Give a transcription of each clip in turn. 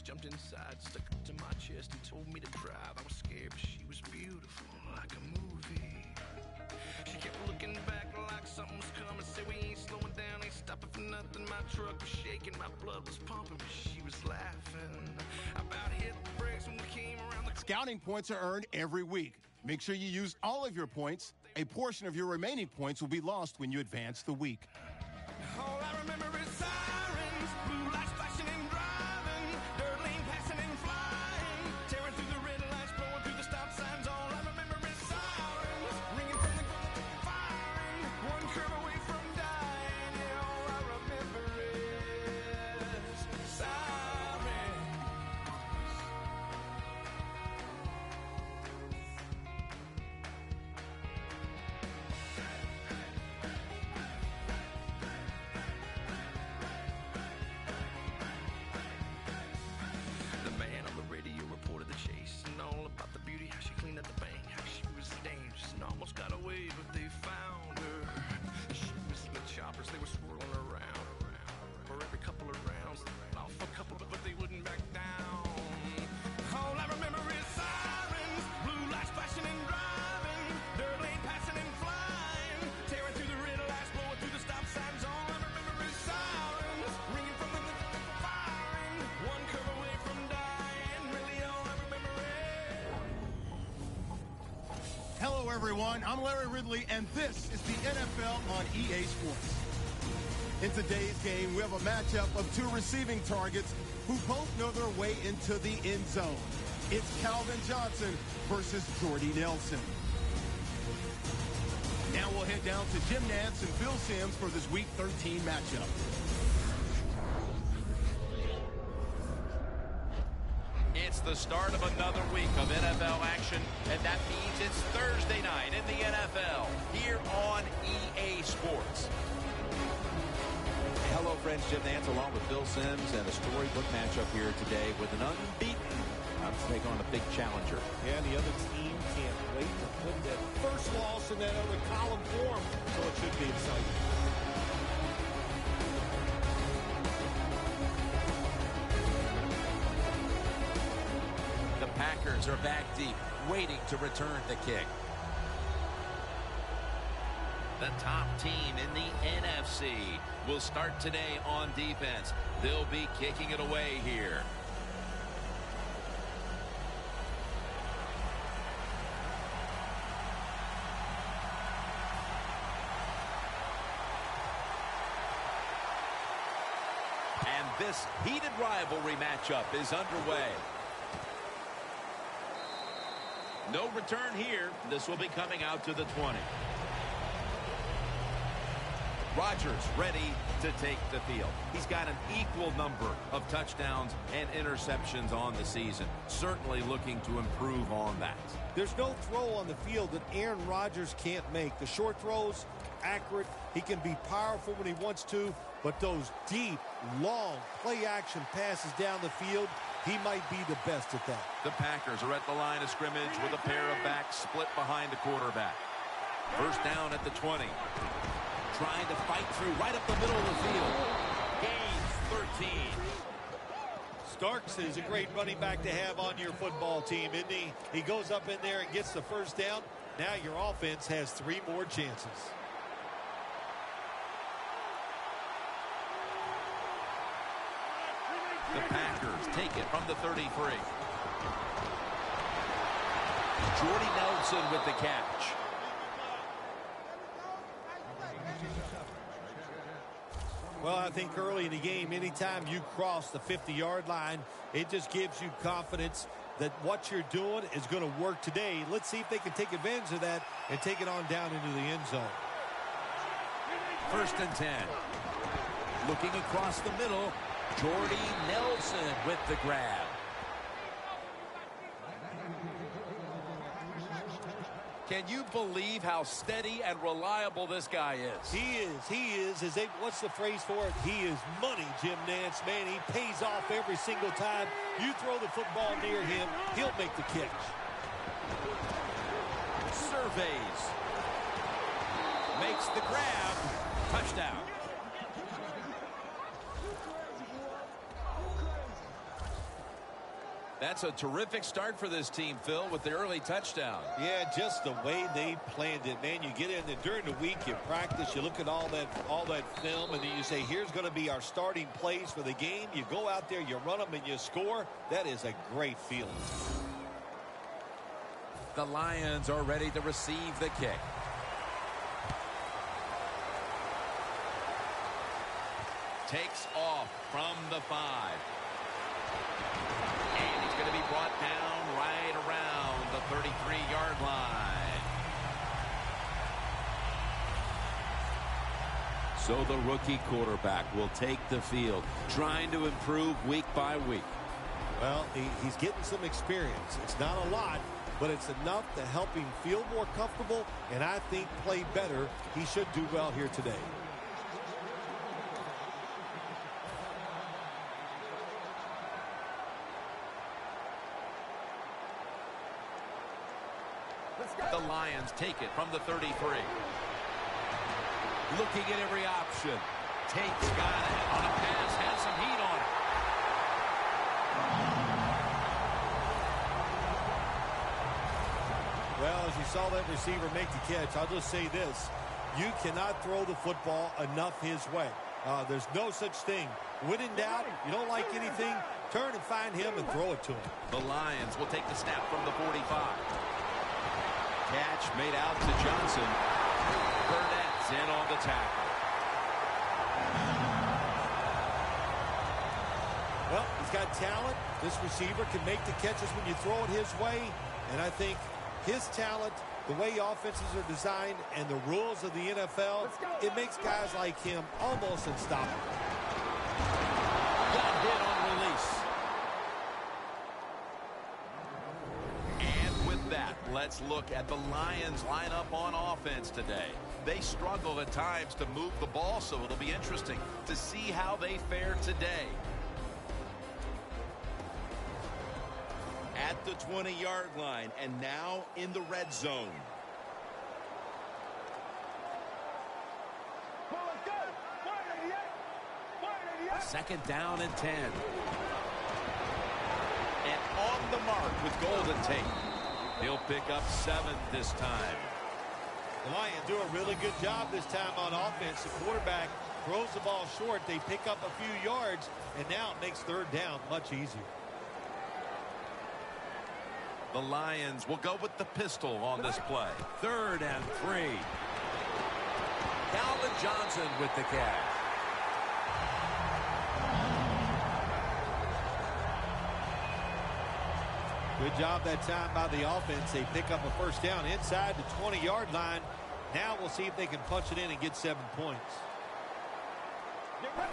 jumped inside, stuck it to my chest and told me to drive. I was scared, but she was beautiful, like a movie. She kept looking back like something was coming. Said we ain't slowing down, ain't stopping for nothing. My truck was shaking, my blood was pumping, but she was laughing. About hit the brakes when we came around the... Scouting points are earned every week. Make sure you use all of your points. A portion of your remaining points will be lost when you advance the week. All I remember is sirens, blue lights flashing and driving, dirt lane passing and flying, tearing through the red lights, blowing through the stop signs. All I remember is sirens, ringing from the firing, one curve away from dying. Yeah, all I remember is sirens. The man on the radio reported the chase and all about the beauty, how she cleaned up the bank, how she was dangerous and almost got away, but they found her. She was in the choppers, they were swirling around. For every couple of rounds, off a couple, but they wouldn't back down. All I remember is sirens, blue lights flashing and driving, dirt lane passing and flying, tearing through the red lights, blowing through the stop signs. All I remember is sirens, ringing from the firing, one curve away from dying. Really, all I remember is... Hello, everyone. I'm Larry Ridley, and this is the NFL on EA Sports. In today's game, we have a matchup of two receiving targets who both know their way into the end zone. It's Calvin Johnson versus Jordy Nelson. Now we'll head down to Jim Nantz and Phil Simms for this Week 13 matchup. It's the start of another week of NFL action, and that means it's Thursday night in the NFL here on EA Sports. Hello, friends. Jim Nantz along with Bill Simms, and a storybook matchup here today with an unbeaten to take on a big challenger. Yeah, the other team can't wait to put that first loss in that other column for them, so it should be exciting. The Packers are back deep, waiting to return the kick. The top team in the NFC will start today on defense. They'll be kicking it away here. And this heated rivalry matchup is underway. No return here. This will be coming out to the 20. Rodgers ready to take the field. He's got an equal number of touchdowns and interceptions on the season. Certainly looking to improve on that. There's no throw on the field that Aaron Rodgers can't make. The short throws, accurate. He can be powerful when he wants to, but those deep, long play-action passes down the field, he might be the best at that. The Packers are at the line of scrimmage with a pair of backs split behind the quarterback. First down at the 20. Trying to fight through right up the middle of the field. Gains 13. Starks is a great running back to have on your football team, isn't he? He goes up in there and gets the first down. Now your offense has 3 more chances. The Packers take it from the 33. Jordy Nelson with the catch. Well, I think early in the game, anytime you cross the 50-yard line, it just gives you confidence that what you're doing is going to work today. Let's see if they can take advantage of that and take it on down into the end zone. First and 10. Looking across the middle, Jordy Nelson with the grab. Can you believe how steady and reliable this guy is? He is. What's the phrase for it? He is money, Jim Nantz. Man, he pays off every single time. You throw the football near him, he'll make the catch. Surveys. Makes the grab. Touchdown. That's a terrific start for this team, Phil, with the early touchdown. Yeah, just the way they planned it, man. You get in there during the week, you practice, you look at all that film, and then you say, here's going to be our starting plays for the game. You go out there, you run them, and you score. That is a great feeling. The Lions are ready to receive the kick. Takes off from the 5. And he's going to be brought down right around the 33-yard line. So the rookie quarterback will take the field, trying to improve week by week. Well, he's getting some experience. It's not a lot, but it's enough to help him feel more comfortable, and I think play better. He should do well here today. The Lions take it from the 33. Looking at every option. Tate's got it on a pass, has some heat on it. Well, as you saw that receiver make the catch, I'll just say this. You cannot throw the football enough his way. There's no such thing. When in doubt, you don't like anything, turn and find him and throw it to him. The Lions will take the snap from the 45. Catch made out to Johnson. Burnett's in on the tackle. Well, he's got talent. This receiver can make the catches when you throw it his way. And I think his talent, the way offenses are designed, and the rules of the NFL, it makes guys like him almost unstoppable. Got hit on release. And with that, let's look at the Lions lineup on offense today. They struggle at times to move the ball, so it'll be interesting to see how they fare today. At the 20-yard line, and now in the red zone. Second down and 10. And on the mark with Golden Tate. He'll pick up 7 this time. The Lions do a really good job this time on offense. The quarterback throws the ball short. They pick up a few yards, and now it makes third down much easier. The Lions will go with the pistol on this play. 3rd and 3. Calvin Johnson with the catch. Good job that time by the offense. They pick up a first down inside the 20-yard line. Now we'll see if they can punch it in and get 7 points.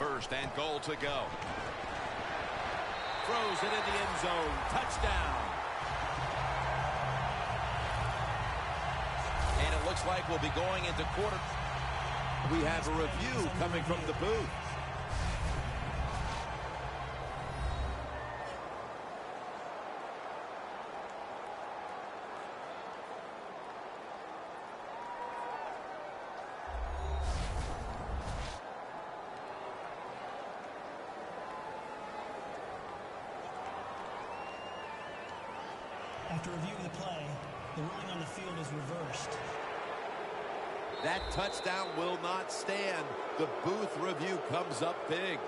1st and goal to go. Throws it in the end zone. Touchdown. And it looks like we'll be going into quarter. We have a review coming from the booth. After reviewing the play, the ruling on the field is reversed. That touchdown will not stand. The booth review comes up big.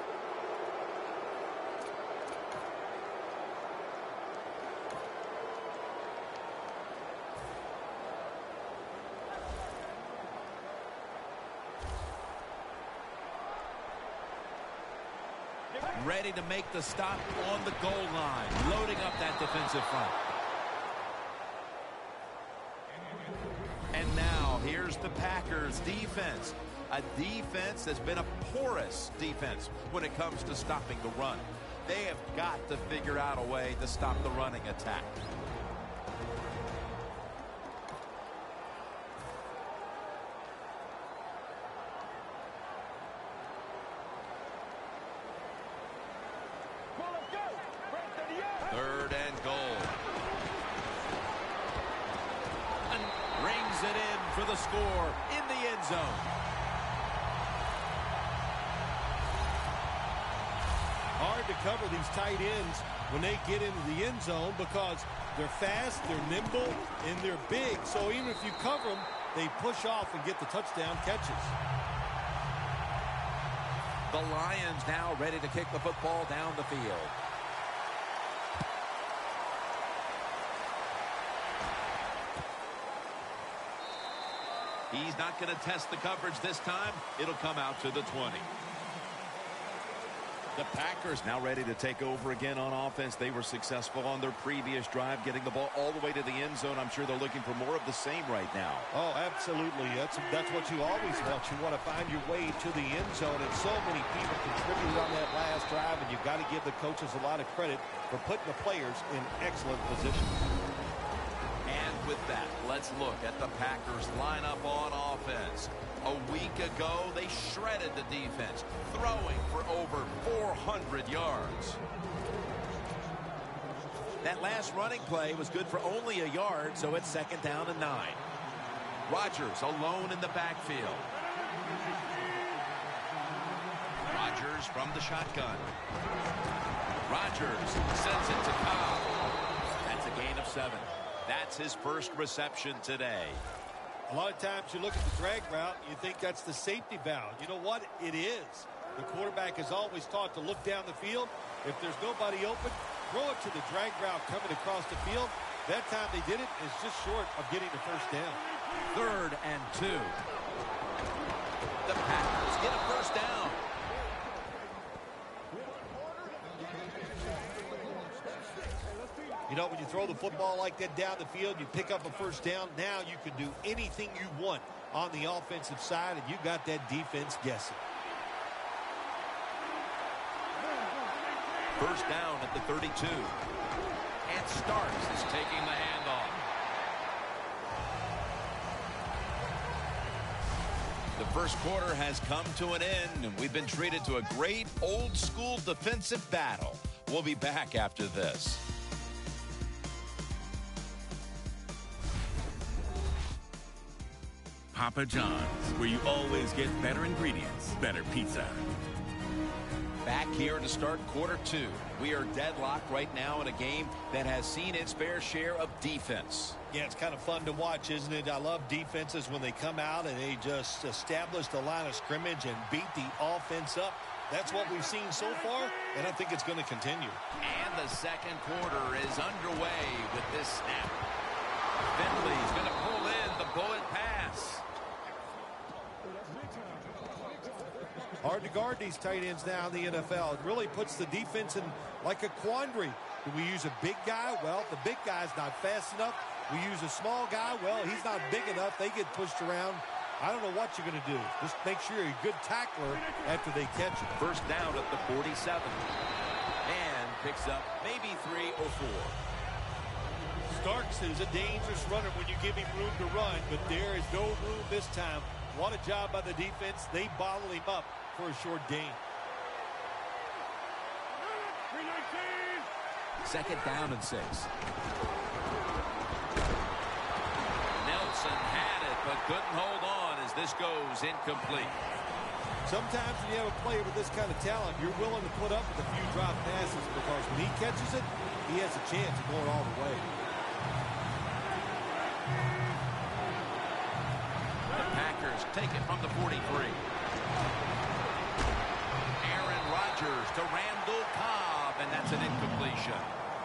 Ready to make the stop on the goal line, loading up that defensive front. And now here's the Packers defense. A defense that's been a porous defense when it comes to stopping the run. They have got to figure out a way to stop the running attack. Third and goal. And rings it in for the score in the end zone. Hard hard to cover these tight ends when they get into the end zone because they're fast, they're nimble, and they're big. So even if you cover them, they push off and get the touchdown catches. The Lions now ready to kick the football down the field. He's not going to test the coverage this time. It'll come out to the 20. The Packers now ready to take over again on offense. They were successful on their previous drive, getting the ball all the way to the end zone. I'm sure they're looking for more of the same right now. Oh, absolutely. That's what you always want. You want to find your way to the end zone, and so many people contributed on that last drive, and you've got to give the coaches a lot of credit for putting the players in excellent position. And with that, let's look at the Packers lineup on offense. A week ago, they shredded the defense, throwing for over 400 yards. That last running play was good for only a yard, so it's 2nd down and 9. Rodgers alone in the backfield. Rodgers from the shotgun. Rodgers sends it to Cobb. That's a gain of 7. That's his first reception today. A lot of times you look at the drag route, you think that's the safety valve. You know what? It is. The quarterback is always taught to look down the field. If there's nobody open, throw it to the drag route coming across the field. That time they did it. It's just short of getting the first down. 3rd and 2. The Packers get a first down. You know, when you throw the football like that down the field, you pick up a first down. Now you can do anything you want on the offensive side, and you got that defense guessing. First down at the 32. And Starks is taking the handoff. The first quarter has come to an end, and we've been treated to a great old-school defensive battle. We'll be back after this. Papa John's, where you always get better ingredients, better pizza. Back here to start quarter 2. We are deadlocked right now in a game that has seen its fair share of defense. Yeah, it's kind of fun to watch, isn't it? I love defenses when they come out and they just establish the line of scrimmage and beat the offense up. That's what we've seen so far, and I think it's going to continue. And the second quarter is underway with this snap. Finley's going to pull in the bullet pass. Hard to guard these tight ends now in the NFL. It really puts the defense in like a quandary. Do we use a big guy? Well, if the big guy's not fast enough. We use a small guy. Well, he's not big enough. They get pushed around. I don't know what you're going to do. Just make sure you're a good tackler after they catch you. First down at the 47. And picks up maybe 3 or 4. Starks is a dangerous runner when you give him room to run, but there is no room this time. What a job by the defense. They bottle him up for a short gain. 2nd down and 6. Nelson had it, but couldn't hold on as this goes incomplete. Sometimes when you have a player with this kind of talent, you're willing to put up with a few drop passes because when he catches it, he has a chance of going all the way. The Packers take it from the 43. Aaron Rodgers to Randall Cobb, and that's an incompletion.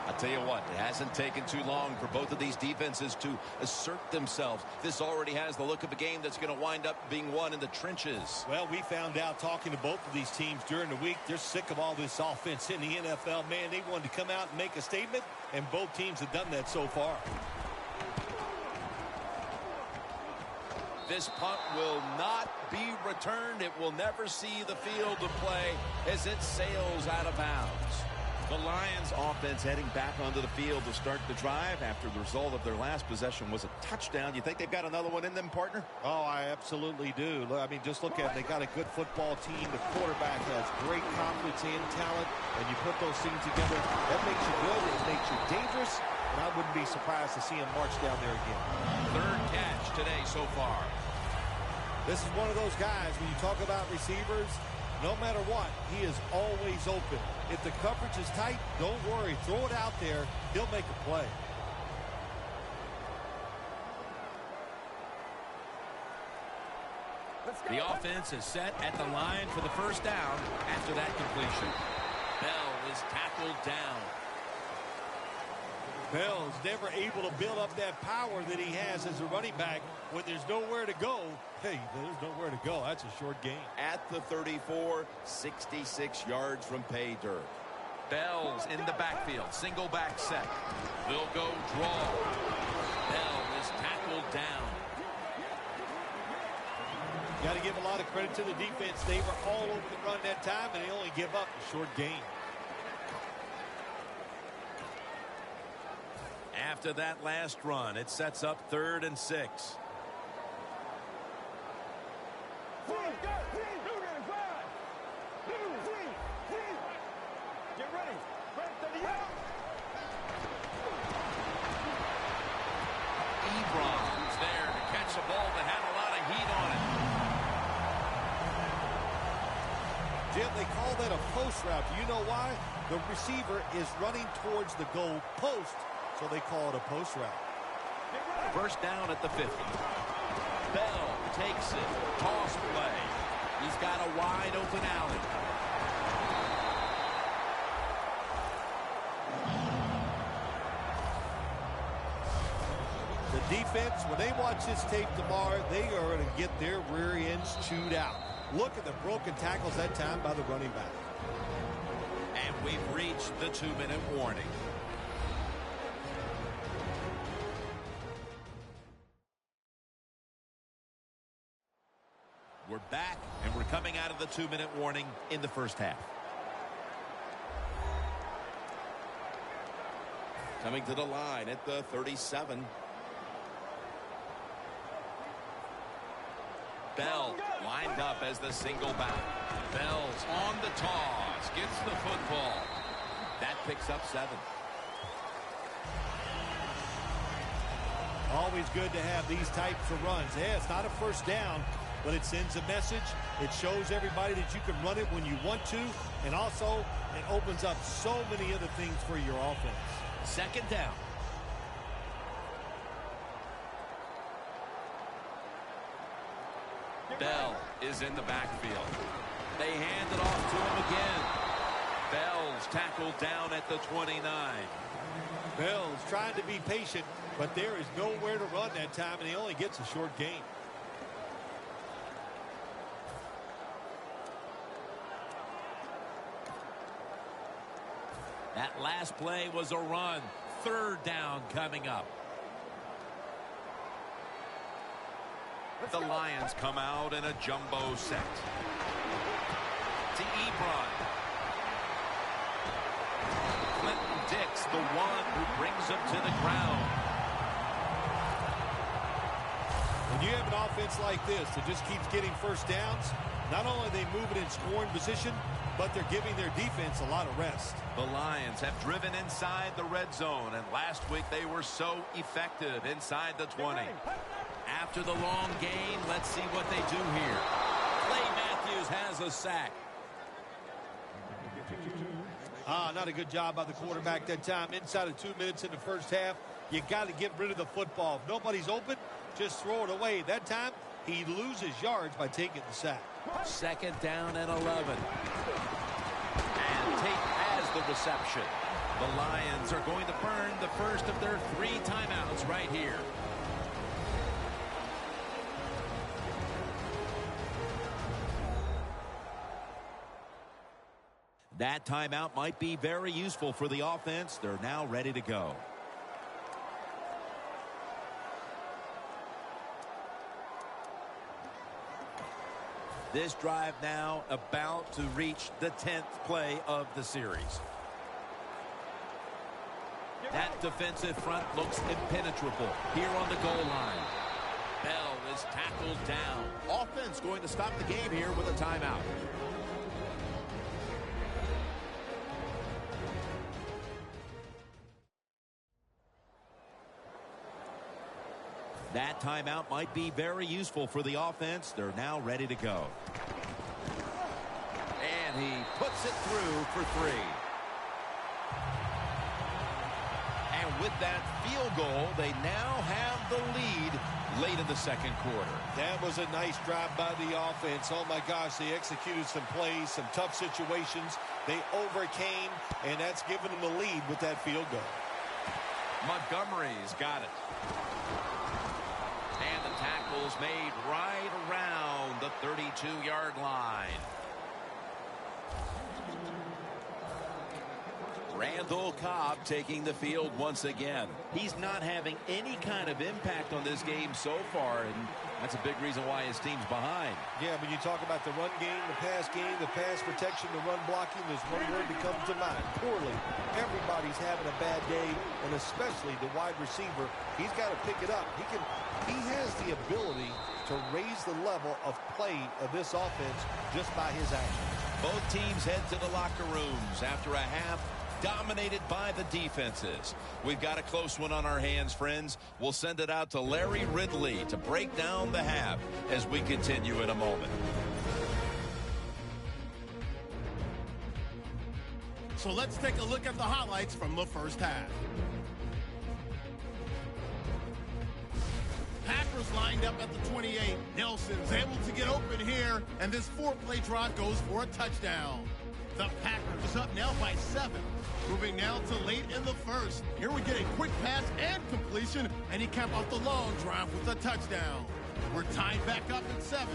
I'll tell you what, it hasn't taken too long for both of these defenses to assert themselves. This already has the look of a game that's going to wind up being won in the trenches. Well, we found out talking to both of these teams during the week, they're sick of all this offense in the NFL. Man, they wanted to come out and make a statement, and both teams have done that so far. This punt will not be returned. It will never see the field of play as it sails out of bounds. The Lions offense heading back onto the field to start the drive after the result of their last possession was a touchdown. You think they've got another one in them, partner? Oh, I absolutely do. I mean, just look at it. They got a good football team. The quarterback has great confidence and talent, and you put those things together. That makes you good. It makes you dangerous, and I wouldn't be surprised to see him march down there again. 3rd catch today so far. This is one of those guys, when you talk about receivers, No matter what, he is always open. If the coverage is tight, don't worry. Throw it out there. He'll make a play. The offense is set at the line for the first down after that completion. Bell is tackled down. Bell's never able to build up that power that he has as a running back. When there's nowhere to go, hey, there's nowhere to go. That's a short gain. At the 34, 66 yards from pay dirt. Bell's in the backfield. Single back set. They'll go draw. Bell is tackled down. Got to give a lot of credit to the defense. They were all over the run that time, and they only give up a short gain. After that last run, it sets up 3rd and 6. Ebron's there to catch a ball that had a lot of heat on it. Jim, they call that a post route. Do you know why? The receiver is running towards the goal post, so they call it a post route. First down at the 50. Bell takes it. Toss play. He's got a wide open alley. The defense, when they watch this tape tomorrow, they are going to get their rear ends chewed out. Look at the broken tackles that time by the running back. And we've reached the 2-minute warning. We're back, and we're coming out of the 2-minute warning in the first half. Coming to the line at the 37. Bell lined up as the single back. Bell's on the toss. Gets the football. That picks up 7. Always good to have these types of runs. Yeah, it's not a first down, but it sends a message. It shows everybody that you can run it when you want to, and also it opens up so many other things for your offense. 2nd down. Bell is in the backfield. They hand it off to him again. Bell's tackled down at the 29. Bell's trying to be patient, but there is nowhere to run that time, and he only gets a short gain. That last play was a run. 3rd down coming up. The Lions come out in a jumbo set. To Ebron. Clinton Dix, the one who brings him to the ground. When you have an offense like this that just keeps getting first downs, not only are they moving in scoring position, but they're giving their defense a lot of rest. The Lions have driven inside the red zone, and last week they were so effective inside the 20. After the long gain, let's see what they do here. Clay Matthews has a sack. Not a good job by the quarterback that time. Inside of 2 minutes in the first half, you got to get rid of the football. If nobody's open, just throw it away. That time, he loses yards by taking the sack. 2nd down and 11. And Tate has the reception. The Lions are going to burn the first of their 3 timeouts right here. That timeout might be very useful for the offense. They're now ready to go. This drive now about to reach the 10th play of the series. That defensive front looks impenetrable here on the goal line. Bell is tackled down. Offense going to stop the game here with a timeout. That timeout might be very useful for the offense. They're now ready to go. puts it through for 3. And with that field goal, they now have the lead late in the second quarter. That was a nice drive by the offense. Oh, my gosh, they executed some plays, some tough situations. They overcame, and that's given them the lead with that field goal. Montgomery's got it. And the tackle's made right around the 32-yard line. Randall Cobb taking the field once again. He's not having any kind of impact on this game so far, and that's a big reason why his team's behind. Yeah, when you talk about the run game, the pass protection, the run blocking, there's one word that comes to mind: poorly. Everybody's having a bad day, and especially the wide receiver. He's got to pick it up. He has the ability to raise the level of play of this offense just by his actions. Both teams head to the locker rooms after a half dominated by the defenses. We've got a close one on our hands, friends. We'll send it out to Larry Ridley to break down the half as we continue in a moment. So let's take a look at the highlights from the first half. Packers lined up at the 28. Nelson's able to get open here, and this 4-play drive goes for a touchdown. The Packers up now by 7. Moving now to late in the first. Here we get a quick pass and completion, and he capped off the long drive with a touchdown. We're tied back up at 7.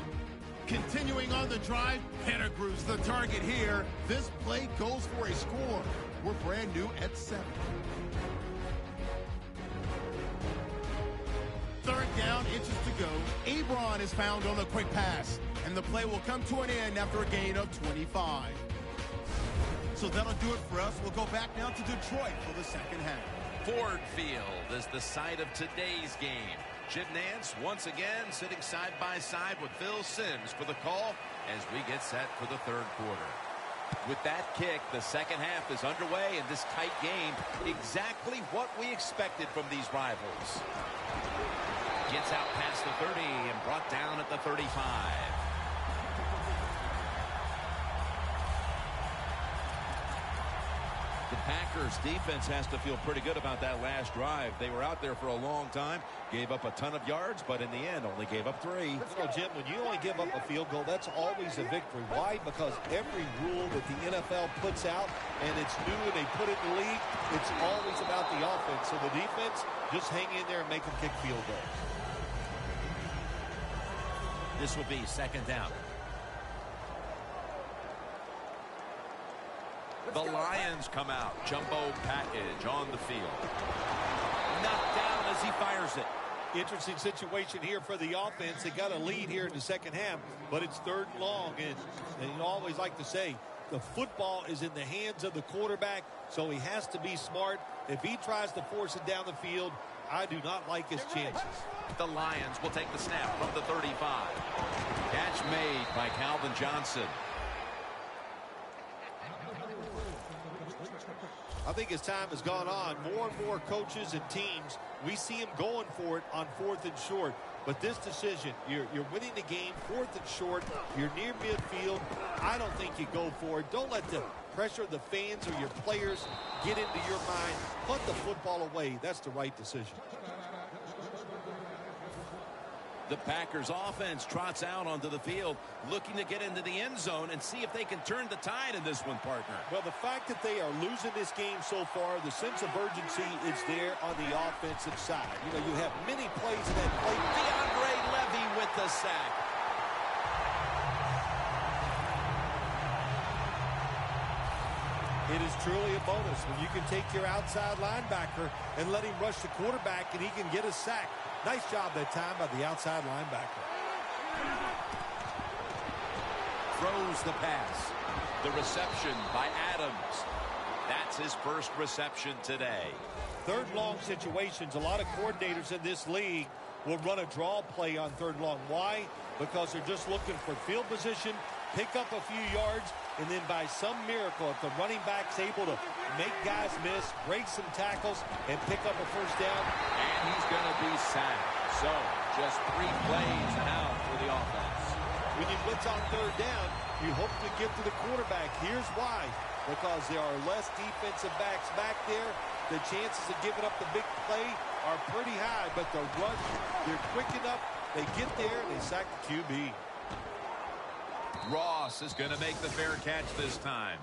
Continuing on the drive, Pettigrew's the target here. This play goes for a score. We're brand new at 7. Third down, inches to go. Ebron is found on the quick pass, and the play will come to an end after a gain of 25. So that'll do it for us. We'll go back now to Detroit for the second half. Ford Field is the site of today's game. Jim Nance once again sitting side by side with Phil Simms for the call as we get set for the third quarter. With that kick, the second half is underway in this tight game. Exactly what we expected from these rivals. Gets out past the 30 and brought down at the 35. The Packers defense has to feel pretty good about that last drive. They were out there for a long time, gave up a ton of yards, but in the end only gave up 3. You know, Jim, when you only give up a field goal, that's always a victory. Why? Because every rule that the NFL puts out, and it's new and they put it in the league, it's always about the offense. So the defense, just hang in there and make them kick field goals. This will be second down. The Lions come out. Jumbo package on the field. Knocked down as he fires it. Interesting situation here for the offense. They got a lead here in the second half, but it's third and long. And you always like to say, the football is in the hands of the quarterback, so he has to be smart. If he tries to force it down the field, I do not like his chances. The Lions will take the snap from the 35. Catch made by Calvin Johnson. I think as time has gone on, more and more coaches and teams, we see them going for it on 4th and short. But this decision, you're winning the game, 4th and short, you're near midfield. I don't think you go for it. Don't let the pressure of the fans or your players get into your mind. Put the football away. That's the right decision. The Packers offense trots out onto the field, looking to get into the end zone and see if they can turn the tide in this one, partner. Well, the fact that they are losing this game so far, the sense of urgency is there on the offensive side. You know, you have many plays in that play. DeAndre Levy with the sack. It is truly a bonus when you can take your outside linebacker and let him rush the quarterback and he can get a sack. Nice job that time by the outside linebacker. Throws the pass. The reception by Adams. That's his first reception today. Third long situations. A lot of coordinators in this league will run a draw play on third long. Why? Because they're just looking for field position, pick up a few yards, and then by some miracle, if the running back's able to make guys miss, break some tackles, and pick up a first down. And he's going to be sacked. So, just 3 plays and out for the offense. when you blitz on third down, you hope to get to the quarterback. Here's why. Because there are less defensive backs back there. The chances of giving up the big play are pretty high, but the rush, they're quick enough. They get there, and they sack the QB. Ross is going to make the fair catch this time.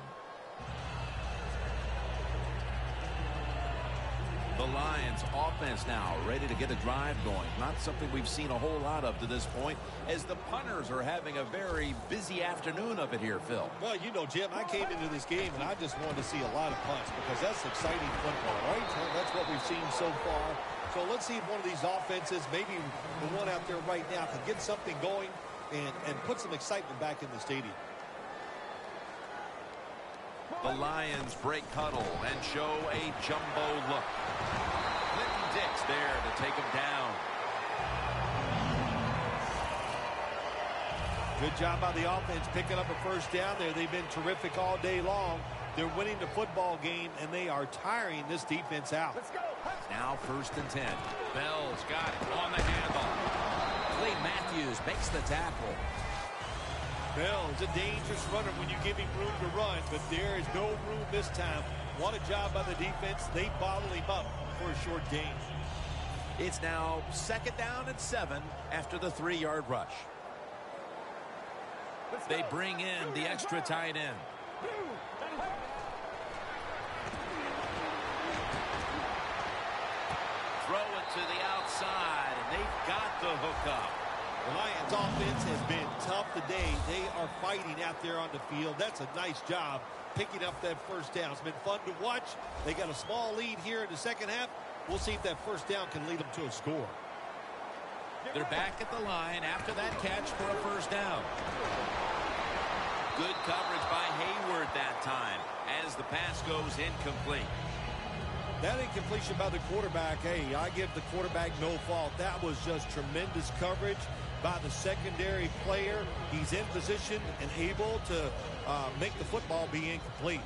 The Lions offense now ready to get a drive going. Not something we've seen a whole lot of to this point, as the punters are having a very busy afternoon of it here, Phil. Well, you know, Jim, I came into this game and I just wanted to see a lot of punts because that's exciting football, right? That's what we've seen so far. So let's see if one of these offenses, maybe the one out there right now, can get something going and put some excitement back in the stadium. The Lions break huddle and show a jumbo look. Clinton Dix there to take him down. Good job by the offense picking up a first down there. They've been terrific all day long. They're winning the football game, and they are tiring this defense out. Let's go. Now 1st and 10. Bell's got it on the handle. Clay Matthews makes the tackle. Bell is a dangerous runner when you give him room to run, but there is no room this time. What a job by the defense. They bottle him up for a short gain. It's now 2nd down and 7 after the 3-yard rush. They bring in the extra tight end. Throw it to the outside, and they've got the hook up. The Lions offense has been tough today. They are fighting out there on the field. That's a nice job picking up that first down. It's been fun to watch. They got a small lead here in the second half. We'll see if that first down can lead them to a score. They're back at the line after that catch for a first down. Good coverage by Hayward that time as the pass goes incomplete. That incompletion by the quarterback, hey, I give the quarterback no fault. That was just tremendous coverage by the secondary player. He's in position and able to make the football be incomplete.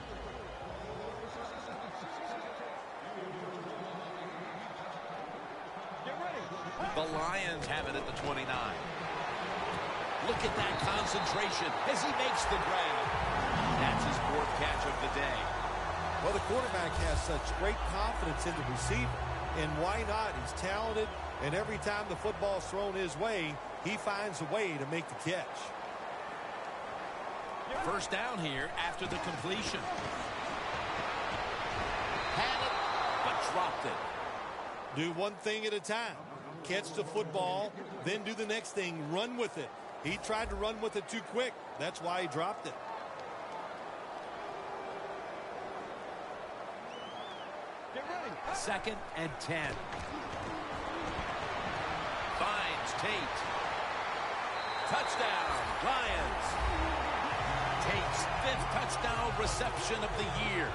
The Lions have it at the 29. Look at that concentration as he makes the grab. That's his 4th catch of the day. Well, the quarterback has such great confidence in the receiver. And why not? He's talented, and every time the football's thrown his way, he finds a way to make the catch. First down here after the completion. Had it, but dropped it. Do one thing at a time. Catch the football, then do the next thing, run with it. He tried to run with it too quick. That's why he dropped it. Get ready. 2nd and 10. Finds Tate. Touchdown, Lions. Tate's 5th touchdown reception of the year.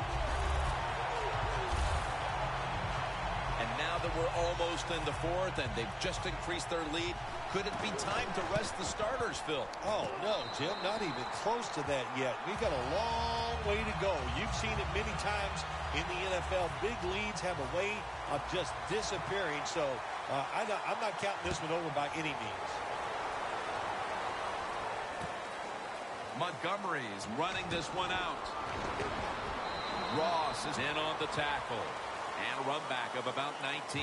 And now that we're almost in the 4th and they've just increased their lead, could it be time to rest the starters, Phil? Oh, no, Jim, not even close to that yet. We've got a long way to go. You've seen it many times in the NFL. Big leads have a way of just disappearing. So I'm not counting this one over by any means. Montgomery's running this one out. Ross is in on the tackle. And a run back of about 19.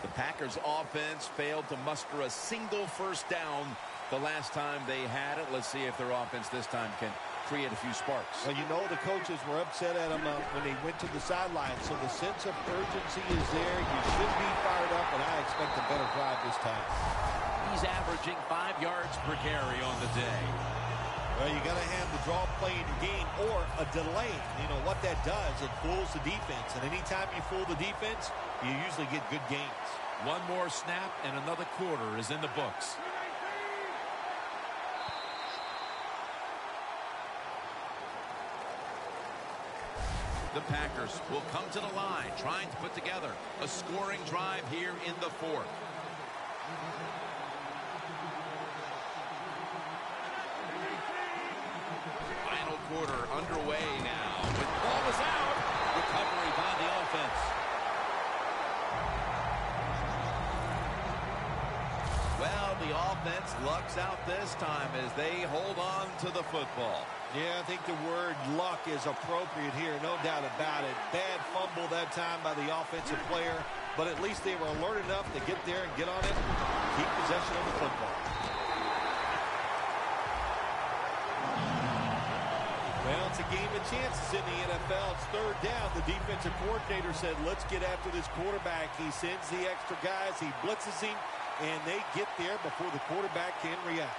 The Packers offense failed to muster a single first down the last time they had it. Let's see if their offense this time can create a few sparks. Well, you know the coaches were upset at him when they went to the sideline. So the sense of urgency is there. You should be fired up, and I expect a better drive this time. He's averaging 5 yards per carry on the day. Well, you got to have the draw play in your game or a delay. You know what that does, it fools the defense. And anytime you fool the defense, you usually get good gains. One more snap and another quarter is in the books. The Packers will come to the line trying to put together a scoring drive here in the 4th. Final quarter underway now. The ball is out. Recovery by the offense. Well, the offense lucks out this time as they hold on to the football. Yeah, I think the word luck is appropriate here, no doubt about it. Bad fumble that time by the offensive player, but at least they were alert enough to get there and get on it, keep possession of the football. Well, it's a game of chances in the NFL. It's third down. The defensive coordinator said, let's get after this quarterback. He sends the extra guys. He blitzes him, and they get there before the quarterback can react.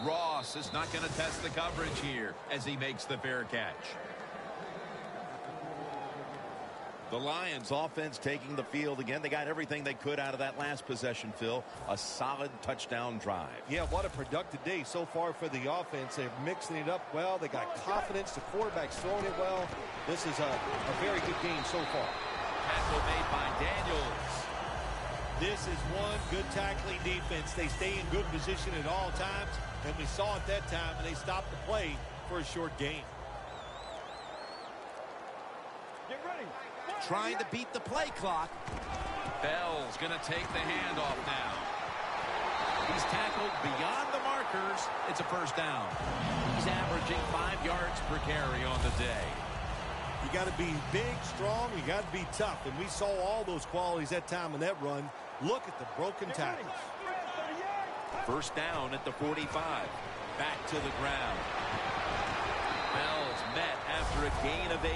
Ross is not going to test the coverage here as he makes the fair catch. The Lions offense taking the field again. They got everything they could out of that last possession, Phil. A solid touchdown drive. Yeah, what a productive day so far for the offense. They're mixing it up well. They got confidence. The quarterback's throwing it well. This is a very good game so far. Tackle made by Daniels. This is one good tackling defense. They stay in good position at all times, and we saw it that time, and they stopped the play for a short gain. Get ready. Trying to beat the play clock. Bell's going to take the handoff now. He's tackled beyond the markers. It's a first down. He's averaging 5 yards per carry on the day. You got to be big, strong. You got to be tough, and we saw all those qualities that time in that run. Look at the broken tackles. First down at the 45. Back to the ground. Bell's met after a gain of 8.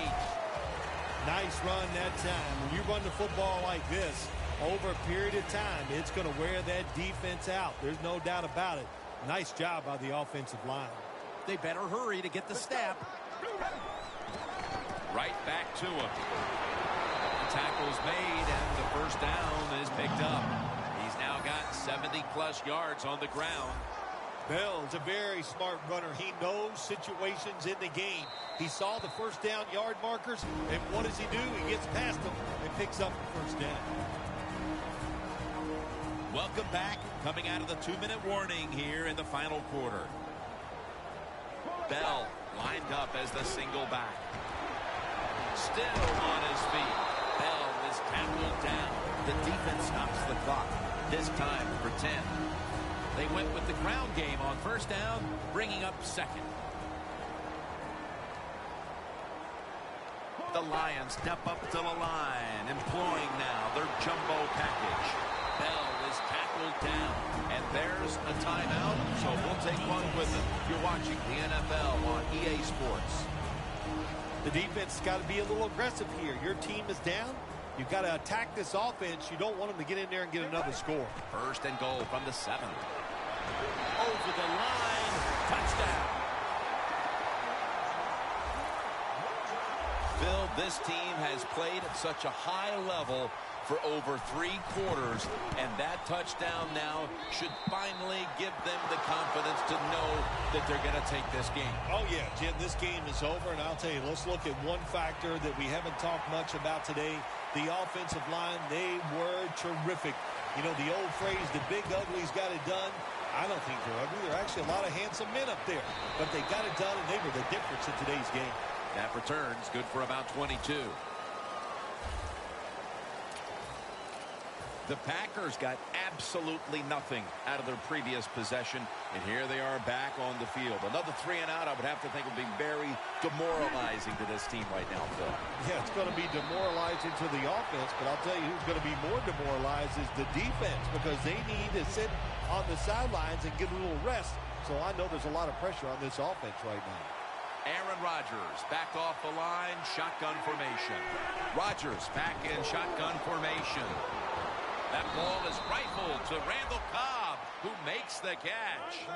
Nice run that time. When you run the football like this over a period of time, it's going to wear that defense out. There's no doubt about it. Nice job by the offensive line. They better hurry to get the snap. Right back to him. The tackle's made, and the first down is picked up. He's now got 70-plus yards on the ground. Bell is a very smart runner. He knows situations in the game. He saw the first down yard markers, and what does he do? He gets past them and picks up the first down. Welcome back. Coming out of the 2-minute warning here in the final quarter. Bell lined up as the single back. Still on his feet. Bell is tackled down. The defense stops the clock. This time for 10. They went with the ground game on first down, bringing up second. The Lions step up to the line, employing now their jumbo package. Bell is tackled down, and there's a timeout, so we'll take one with them. You're watching the NFL on EA Sports. The defense has got to be a little aggressive here. Your team is down. You've got to attack this offense. You don't want them to get in there and get another score. First and goal from the 7. Over the line. Touchdown. Phil, this team has played at such a high level for over 3 quarters, and that touchdown now should finally give them the confidence to know that they're going to take this game. Oh, yeah, Jim, this game is over, and I'll tell you, let's look at one factor that we haven't talked much about today. The offensive line, they were terrific. You know, the old phrase, the big ugly's got it done. I don't think they're ugly. There are actually a lot of handsome men up there, but they got it done, and they were the difference in today's game. That returns good for about 22. The Packers got absolutely nothing out of their previous possession, and here they are back on the field. Another 3 and out, I would have to think, would be very demoralizing to this team right now, Phil. Yeah, it's going to be demoralizing to the offense, but I'll tell you who's going to be more demoralized is the defense, because they need to sit on the sidelines and get a little rest. So I know there's a lot of pressure on this offense right now. Aaron Rodgers back off the line, shotgun formation. Rodgers back in shotgun formation. That ball is rifled to Randall Cobb, who makes the catch.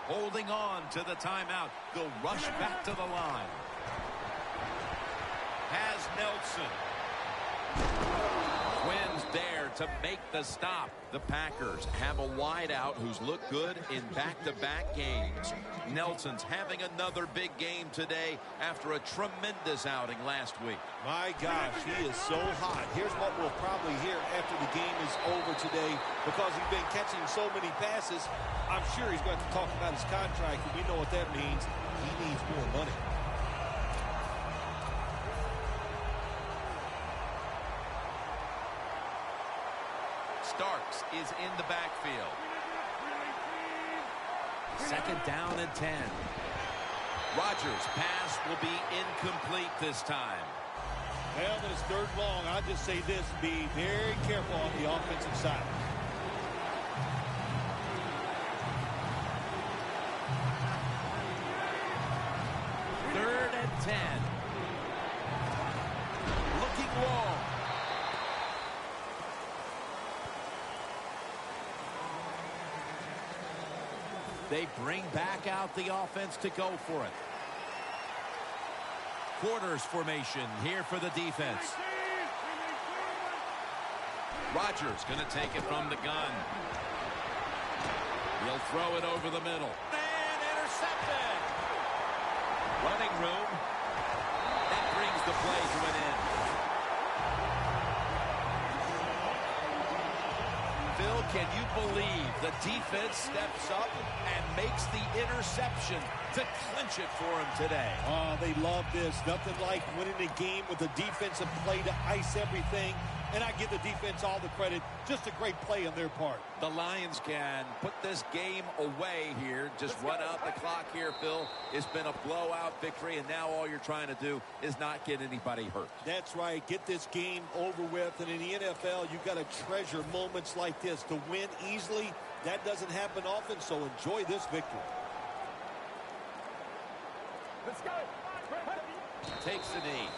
Holding on to the timeout. They'll rush back to the line. Has Nelson. Quinn's there to make the stop. The Packers have a wideout who's looked good in back-to-back games. Nelson's having another big game today after a tremendous outing last week. My gosh, he is so hot. Here's what we'll probably hear after the game is over today, because he's been catching so many passes. I'm sure he's going to talk about his contract, and we know what that means. He needs more money. Starks is in the backfield. Second down and 10. Rodgers' pass will be incomplete this time. Well, this third long, I'll just say this, be very careful on the offensive side. Third and 10. Looking long. They bring back out the offense to go for it. Quarters formation here for the defense. Rodgers going to take it from the gun. He'll throw it over the middle. And intercepted. Running room. That brings the play to an end. Phil, can you believe the defense steps up and makes the interception to clinch it for him today? Oh, they love this. Nothing like winning a game with a defensive play to ice everything. And I give the defense all the credit. Just a great play on their part. The Lions can put this game away here. Just run out the clock here, Phil. It's been a blowout victory, and now all you're trying to do is not get anybody hurt. That's right. Get this game over with. And in the NFL, you've got to treasure moments like this. To win easily, that doesn't happen often, so enjoy this victory. Let's go. Takes the knee.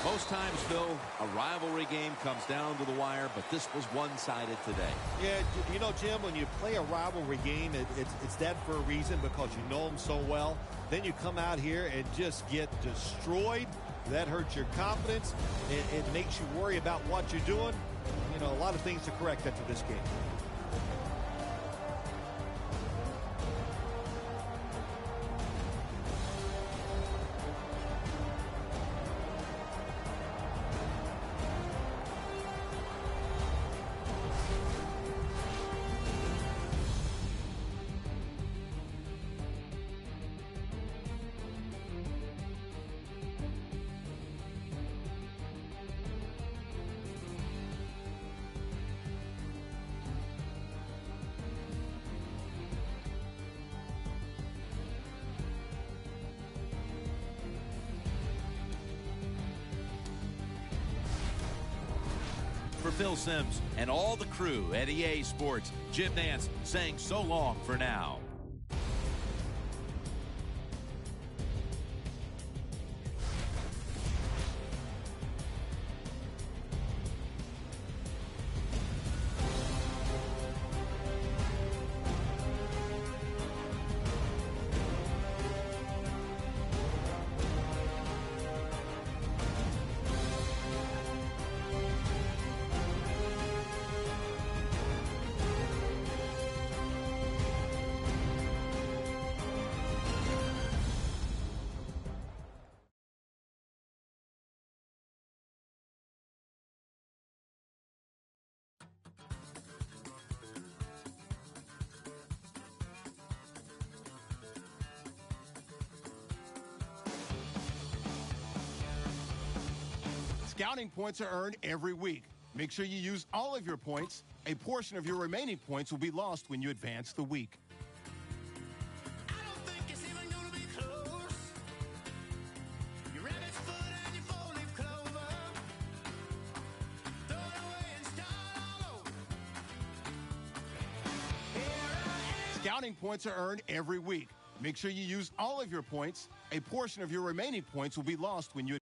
Most times, Phil, a rivalry game comes down to the wire, but this was one-sided today. Yeah, you know, Jim, when you play a rivalry game, it's that for a reason, because you know them so well. Then you come out here and just get destroyed. That hurts your confidence. It makes you worry about what you're doing. You know, a lot of things to correct after this game. For Phil Simms and all the crew at EA Sports, Jim Nantz saying so long for now. Scouting points are earned every week. Make sure you use all of your points. A portion of your remaining points will be lost when you advance the week. I don't think it's even gonna be close. Your rabbit's foot and your four-leaf clover. Throw it away and start all over. Here I am. Scouting points are earned every week. Make sure you use all of your points. A portion of your remaining points will be lost when you